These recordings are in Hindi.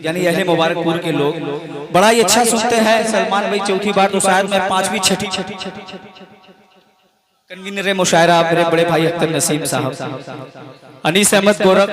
यानी अहले मुबारकपुर के लोग बड़ा ही अच्छा सुनते हैं। सलमान भाई चौथी बार तो शायद मैं पांचवी छठी कन्वीनर मुशायरा मेरे बड़े भाई अख्तर नसीम साहब, अनीस अहमद गोरख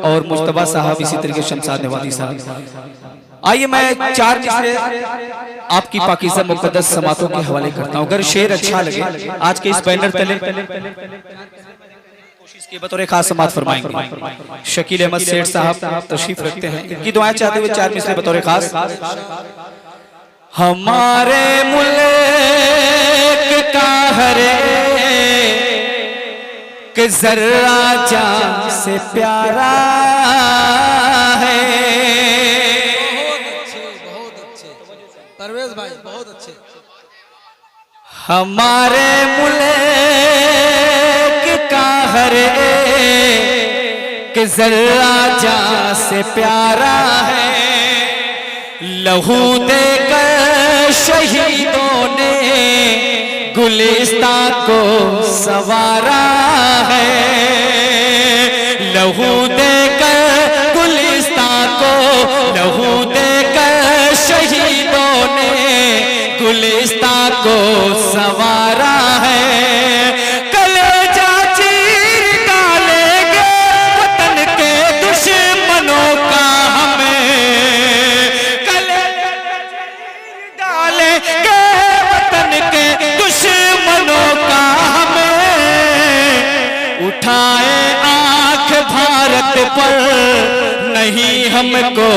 और मुस्तफा साहब, इसी तरीके शमशाद नवादी साहब। आइए मैं चार मिसरे आपकी पाकीज़ा मुक़द्दस समातों के हवाले करता हूँ। अगर शेर अच्छा लगे आज के इस बैनर तले कोशिश के बतौर खास समात फरमाएंगे। शकील अहमद सेठ साहब तशरीफ रखते हैं, इनकी दुआएं चाहते हुए चार मिसरे बतौर खास। हमारे मुल्क का हरे कि जर्रा जान से प्यारा है। बहुत अच्छे परवेज भाई, बहुत अच्छे। हमारे मुल्क का हरे कि जर्रा जान से प्यारा है। लहू देकर शहीदों ने गुलिस्तां को संवारा है। लहू देकर गुलिस्तां को, लहू देकर शहीदों ने गुलिस्तां को संवारा है। कलेजा चीर डालेंगे वतन के दुश्मनों का हमें, कलेजा चीर डालेंगे वतन के दुश्मनों का हमें। उठाए आंख भारत पर नहीं हमको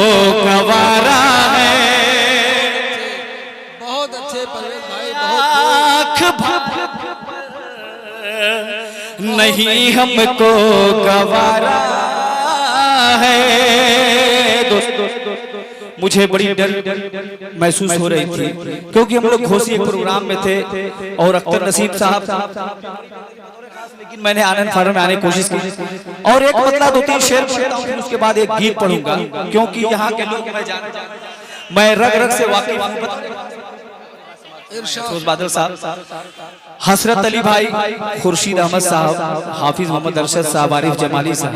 गवारा है। बहुत अच्छे परवेज भाई, आंख भारत नहीं हमको गवारा है। दोस्तों मुझे बड़ी डर महसूस हो रही थी क्योंकि हम लोग घोसी एक प्रोग्राम में थे और अख्तर नसीम साहब, लेकिन मैंने आनंद फार्म में आने की कोशिश की और एक मतलब दो तीन शेर पढ़ता हूं, फिर उसके बाद एक गीत पढ़ूंगा क्योंकि यहाँ के लोग मैं रग रग से वाकिफ हूं। बादल साहब, हसरत अली भाई, खुर्शीद अहमद साहब, हाफिज मोहम्मद अरशद साहब, आरिफ जमाली साहब,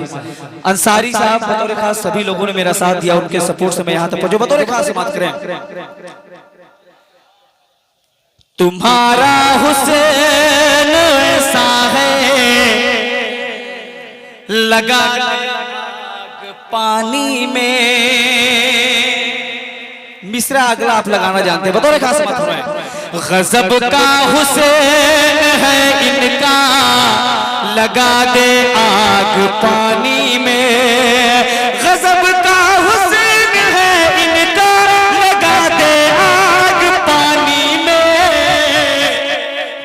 अंसारी साहब, बतौर खास सभी लोगों ने मेरा साथ दिया। उनके सपोर्ट से मैं यहाँ तक पहुंचा। बतौर खास बात करें, तुम्हारा हुसैन ऐसा है लगा पानी में। मिसरा अगला आप लगाना जानते हैं, बतौर खास बात हो रहा है। गजब का हुसैन है इनका लगा दे आग पानी में। गजब का हुसैन है इनका लगा दे आग पानी में।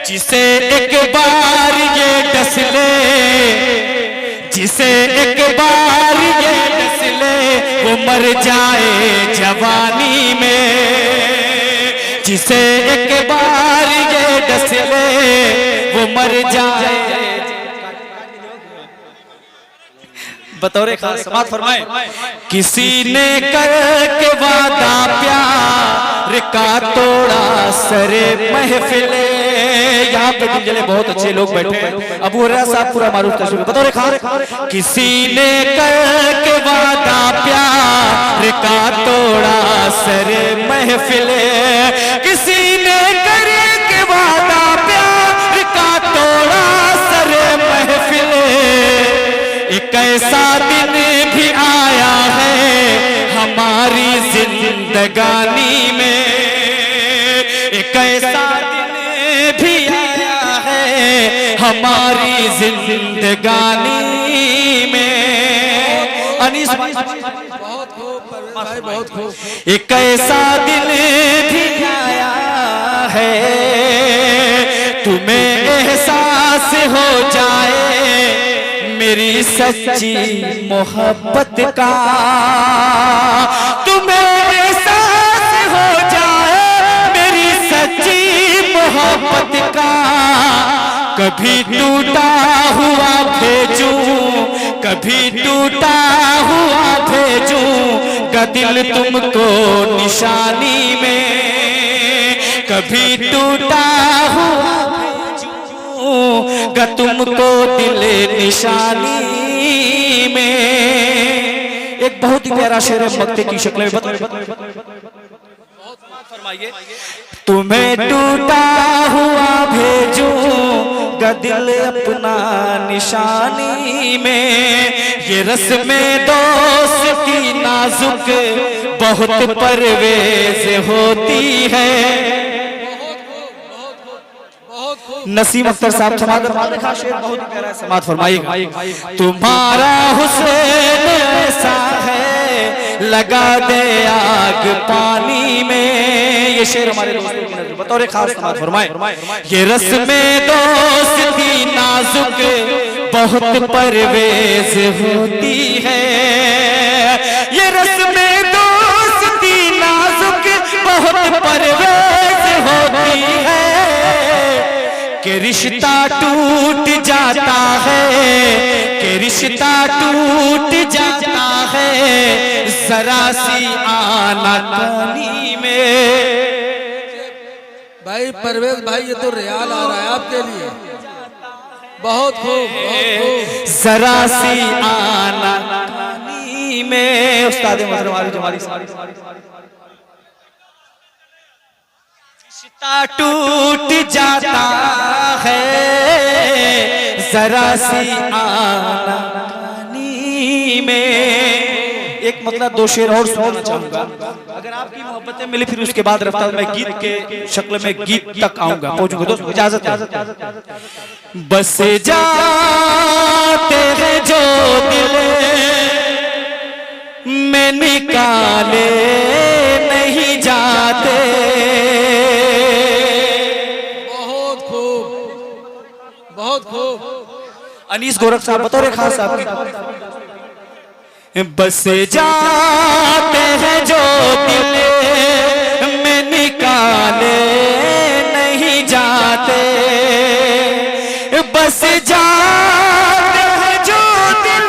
जिसे एक बार ये डस ले, जिसे एक बार ये डस ले वो मर जाए जवानी में। जिसे एक बार ये डस ले वो मर जाए। बतौर खास समात फरमाए। किसी ने करके वादा प्यार का तोड़ा सरे महफिले। यहाँ पे दिलजले बहुत अच्छे लोग बैठे हैं। अबू हुरैरा साहब पूरा मारूफ तशरीफ। बतौर खास, किसी ने करके वादा प्यार का तोड़ा सरे महफिले। किसी ने करके वादा प्यार का तोड़ा सरे महफिले। एक ऐसा दिन भी आया है हमारी जिंदगानी में। एक ऐसा दिन भी आया है हमारी जिंदगानी में। अनीस भाई बहुत खूब परवेज भाई, बहुत खूब। एक ऐसा दिन भी आया है तुम्हें एहसास हो जाए मेरी सच्ची मोहब्बत का। तुम्हें एहसास हो जाए मेरी सच्ची मोहब्बत का। कभी टूटा हुआ भेजूं, कभी टूटा हुआ भेजूं का दिल तुमको निशानी में। कभी टूटा हुआ भेजूं का तुमको दिल निशानी में। एक बहुत ही प्यारा शेर है मक्ते की शक्ल में फरमाइए। तुम्हें टूटा हुआ भेजूंगा दिल अपना निशानी में, ये रस्में दोस्ती नाजुक बहुत परवेज होती है। नसीम अख्तर साहब समाज शेर बहुत प्यारा समाज फरमाइएगा। तुम्हारा हुस्न ऐसा है लगा दे आग पानी में, ये शेर हमारे दोस्तों की नजर बतौर खास समाज फरमाए। ये रस्में दोस्ती नाजुक बहुत परवेज होती है, ये रस्में दोस्ती नाजुक बहुत परवेज होती है, कि रिश्ता टूट जाता है, कि रिश्ता टूट जाता है जरा सी आनाकानी में। भाई परवेज भाई ये तो रियाल आ रहा है आपके लिए, बहुत खूब बहुत खूब। जरा सी आनाकानी में उस्ताद मोहतरम वाली जमाली रिश्ता टूट जाता है जरा सी आनाकानी में। एक मतलब दो शेर और सुनाना चाहूंगा, अगर आपकी मोहब्बतें मिली फिर उसके बाद रफ्ता मैं गीत के शक्ल में गीत तक आऊंगा, पहुंचूंगा। दोस्तों इजाजत है। बस जाते हैं जो दिल में निकाले नहीं जाते। बहुत खूब। अनीस गोरख साहब बतौर खास साहब की, बस जाते हैं जो दिल में निकाले नहीं जाते, बस जाते हैं जो दिल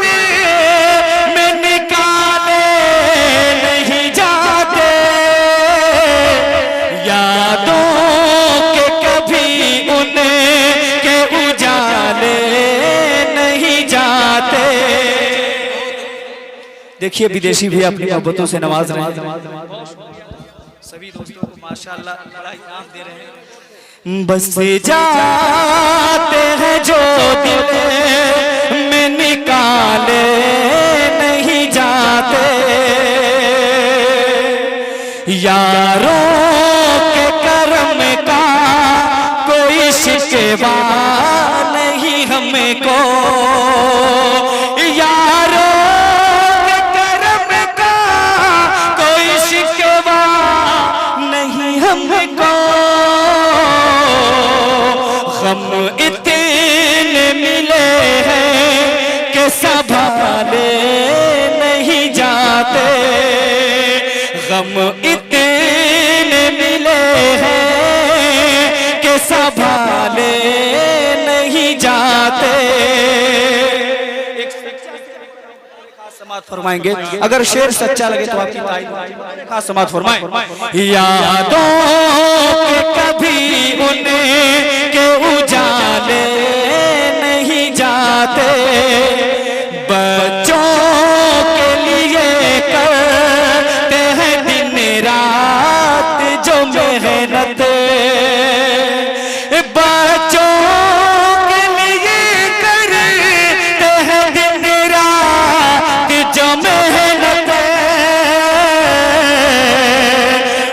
में निकाले नहीं जाते, यादों के कभी उन्हें के उजाले नहीं जाते। देखिए विदेशी भी अपनी मोहब्बतों से नवाज रहे हैं, सभी दोस्तों को माशाअल्लाह बड़ा इनाम दे रहे हैं। बस जाते हैं जो दिल में निकाले नहीं जाते, यारों के कर्म का कोई शिकवा नहीं हमको, यारों हम इतने मिले हैं कि संभाले नहीं जाते, गम इतने मिले हैं कि संभाले नहीं जाते। समात फरमाएंगे, अगर शेर सच्चा लगे तो आपकी तारीफ खास समात फरमाएं। यादों के कभी उन्हें के उजाले नहीं जाते, बच्चों के लिए करते हैं दिन रात जो मेहनत, बच्चों के लिए करते हैं दिन रात जो मेहनत,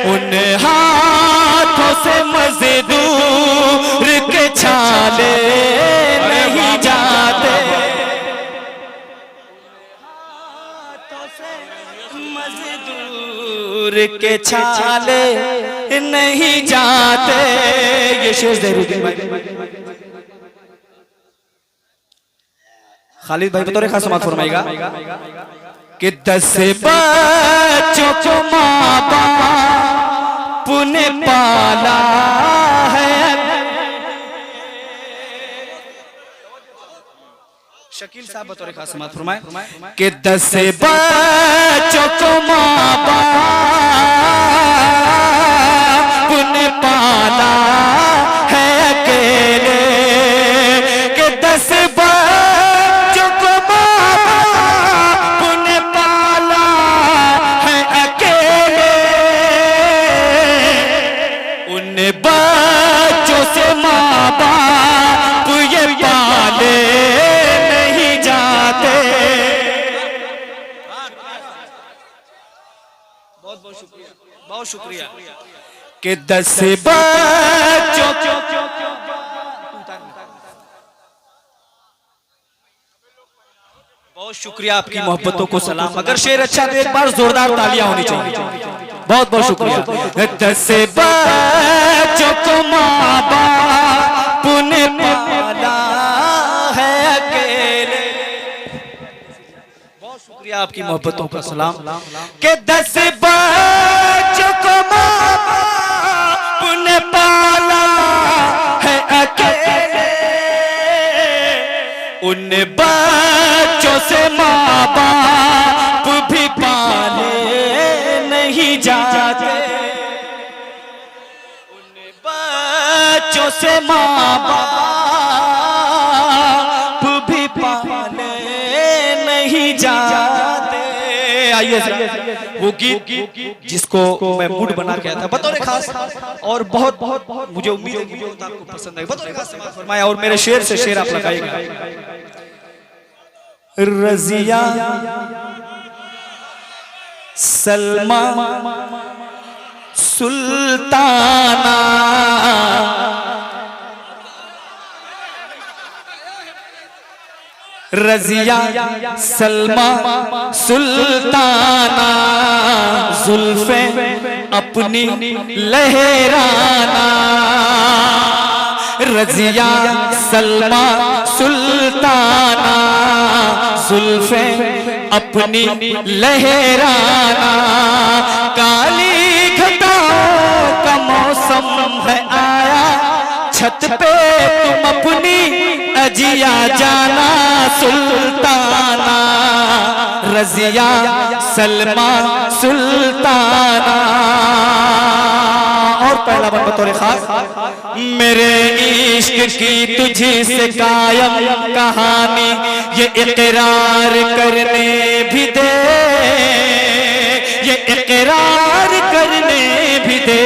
उन हाथों से मजदूर के छाले नहीं जाते, हाथों से मजदूर के छाले नहीं जाते। ये शेर ज़रूरी खालिद भाई बतौर खास समात फरमाएगा कि 10 बच्चों को माँ बाप ने पाला है, शकील साहब बतौर खास समात फरमाए कि 10 बच्चों को माँ बाप ने पाला है अकेले, कि 10 बच्चों को माँ बाप ने पाला उन बच्चों से माँ बाप ये पाले नहीं जाते। बहुत बहुत शुक्रिया, बहुत शुक्रिया। कि 10 बच्चों बहुत शुक्रिया, आपकी मोहब्बतों को सलाम। अगर शेर अच्छा तो एक बार जोरदार तालियां होनी चाहिए। बहुत बहुत शुक्रिया। 10 बच्चों को माँ बाप ने पाला है अकेले। बहुत शुक्रिया, आपकी मोहब्बतों का सलाम। के 10 बच्चों को माँ बाप ने पाला है अकेले। उन बच्चों से माँ बाप भी पाले नहीं जाते। उन बच्चों से माँ बाप भी पाले नहीं जाते। आइए वो गीत जिसको मैं मूड बना के आया था बतौर खास, और बहुत बहुत मुझे उम्मीद है कि आपको पसंद आएगा। बतौर खास समाज फरमाया, और मेरे शेर से शेर आप लगाइएगा। रजिया सलमा सुल्ताना, रजिया सलमा सुल्ताना, जुल्फे अपनी लहराना। रजिया सलमा सुल्ताना, जुल्फे अपनी लहराना। काली घटाओं का मौसम है आया, छत पे तुम अपनी अजिया जाना सुल्ताना। रजिया सलमा सुल्ताना। और पहला बन बतौर खास, मेरे इश्क की तुझी से कायम कहानी, ये इकरार करने भी दे, ये इकरार करने भी दे।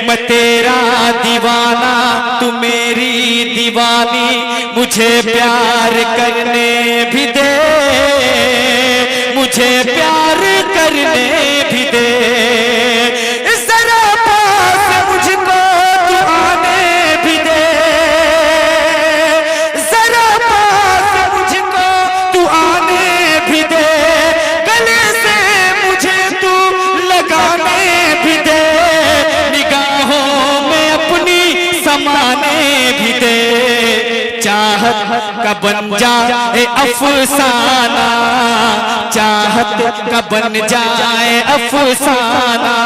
मैं तेरा दीवाना तू मेरी दीवानी, मुझे प्यार करने भी दे, मुझे प्यार करने भी दे। जरा पास मुझको तू आने भी दे, जरा पास मुझको तू आने भी दे। गले से मुझे तू लगाने भी दे, निगाहों में अपनी समाने भी दे। चाहत का बन जाए अफसाना, चाहत का बन जाए अफसाना।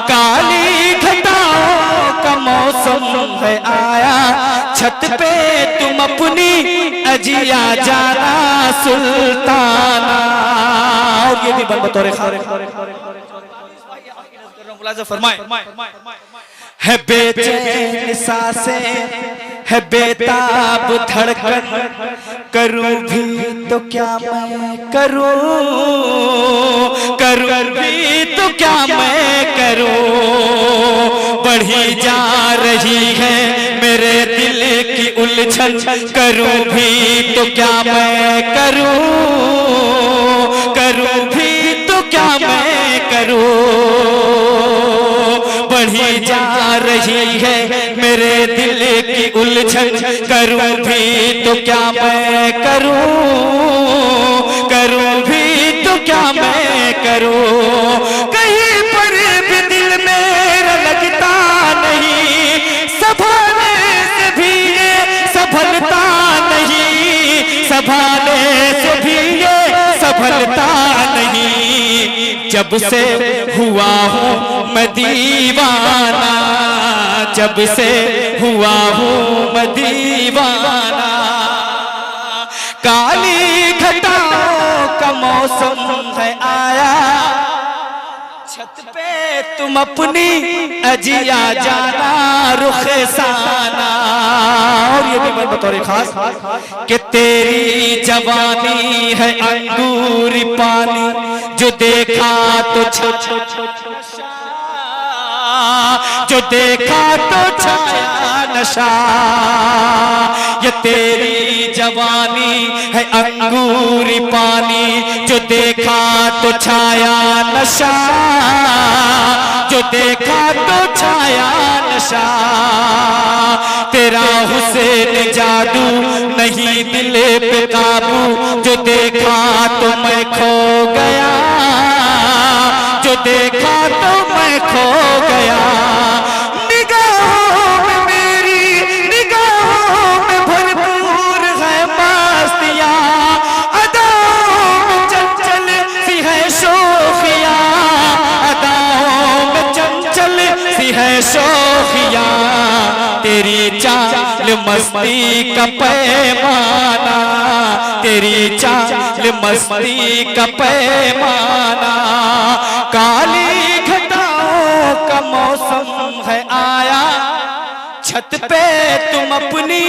काली घटाओं का मौसम है आया, छत पे तुम अपनी अजिया जाना सुल्ताना। और ये भी बतौर फरमाए, है बेचैन सांसें है बेताब धड़कन, करूं भी तो क्या मैं करूं, करूं भी तो क्या मैं करूं। बढ़ी जा रही है मेरे दिल की उलझन, करूं भी तो क्या मैं करूं, करूं भी तो क्या मैं करूं। बढ़ी जा रही है मेरे दिल की उलझन, करूं भी तो क्या मैं करूं, करूं भी तो क्या मैं करूं। कहीं पर भी दिल मेरा लगता नहीं, संभालने से भी ये संभलता नहीं, संभालने से भी ये संभलता नहीं। जब से हुआ हूँ मैं दीवाना, जब से हुआ हूँ मैं दीवाना। काली घटाओं का मौसम है आया, छत पे तुम अपनी अजिया जाना रुखसाना। और ये भी मैं बतौर खास, कि तेरी जवानी है अंगूरी पानी, जो देखा तो जो देखा तो छाया नशा। ये तेरी जवानी है अंगूरी पानी, जो देखा तो छाया नशा, जो देखा तो छाया नशा। तेरा हुस्न जादू नहीं दिल पे काबू, जो देखा तो मैं खो गया, जो देखा तो मैं खो गया। निगाहों में मेरी निगाहों में भरपूर है मस्तियाँ, अदाओं में चंचल सी है शोखियाँ, अदाओं में चंचल सी है शोखियाँ। तेरी चाल मस्ती का पैमाना, तेरी चाल मस्ती का पैमाना। काली घटाओं का मौसम है आया, छत पे तुम अपनी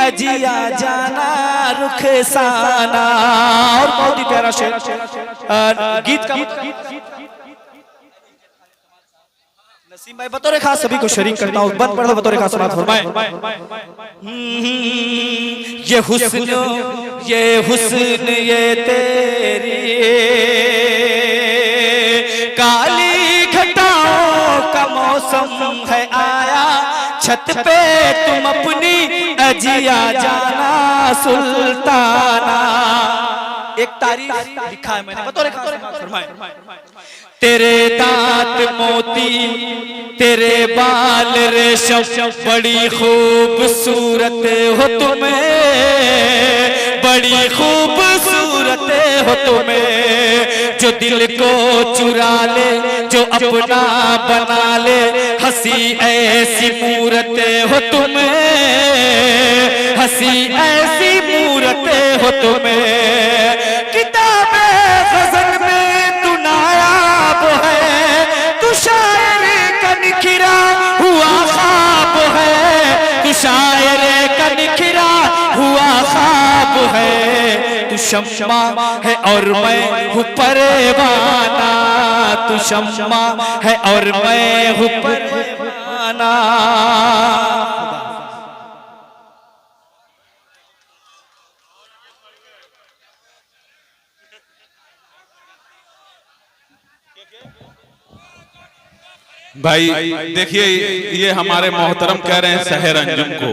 अजिया जाना रुखसाना। और बहुत ही प्यारा शेर गीत का नसीम भाई बतौर खास सभी को शरीक करता हूँ, बंद पढ़ो बतौर खास समात फरमाए। ये हुस्न ये तेरी काली घटाओं का मौसम है आया, छत पे तुम अपनी अजिया जाना सुल्ताना। एक तारीफ लिखा है मैंने बतौर खास फरमाए। तेरे दांत मोती, तेरे बाल रेशम, बड़ी खूबसूरत हो तुम्हें, बड़ी खूबसूरत हो तुम्हें। जो दिल को चुरा ले, जो अपना बना ले, हंसी ऐसी मूरत हो तुम्हें, हंसी ऐसी मूरत हो तुम्हें। किताबे गज़ल में तू नायाब है, तू शायर का निखरा हुआ ख्वाब है, तू शायर का निखरा हुआ ख्वाब है। तू शम्मा है और मैं हूँ परवाना, तू शम्मा है और मैं हूँ परवाना। भाई देखिए, ये हमारे मोहतरम कह रहे हैं शहर अंजुम को।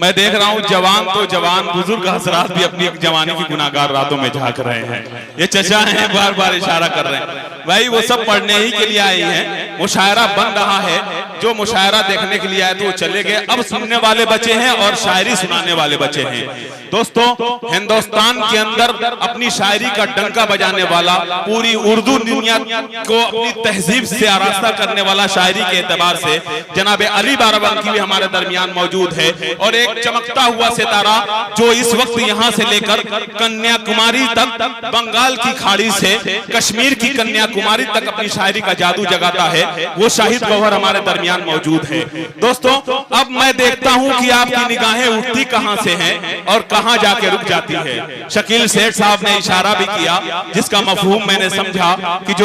मैं देख रहा हूँ जवान तो जवान, बुजुर्ग हजरात भी अपनी जवानी की गुनाहगार रातों में झांक रहे हैं। ये चचा हैं, बार बार इशारा कर रहे हैं। भाई वो सब पढ़ने ही के लिए आए हैं, मुशायरा बन रहा है। जो मुशायरा देखने के लिए आए तो वो चले गए, अब सुनने वाले बचे हैं और शायरी सुनाने वाले बचे हैं। दोस्तों, हिंदुस्तान के अंदर अपनी शायरी का डंका बजाने वाला, पूरी उर्दू दुनिया को अपनी तहजीब से आरास्ता करने वाला शायरी के एतबार से जनाब अली बाराबंकी भी हमारे दरमियान मौजूद है। और एक चमकता हुआ सितारा जो इस वक्त यहाँ से लेकर कन्याकुमारी तक, बंगाल की खाड़ी से कश्मीर की कन्याकुमारी तक अपनी शायरी का जादू जगाता है, वो शाहिद गौहर हमारे दरमियान मौजूद है। दोस्तों, अब मैं देखता हूँ कि आपकी निगाहें उठती कहाँ से हैं और कहाँ जाके रुक जाती है। शकील सेठ साहब ने इशारा भी किया जिसका मफहूम मैंने समझा कि जो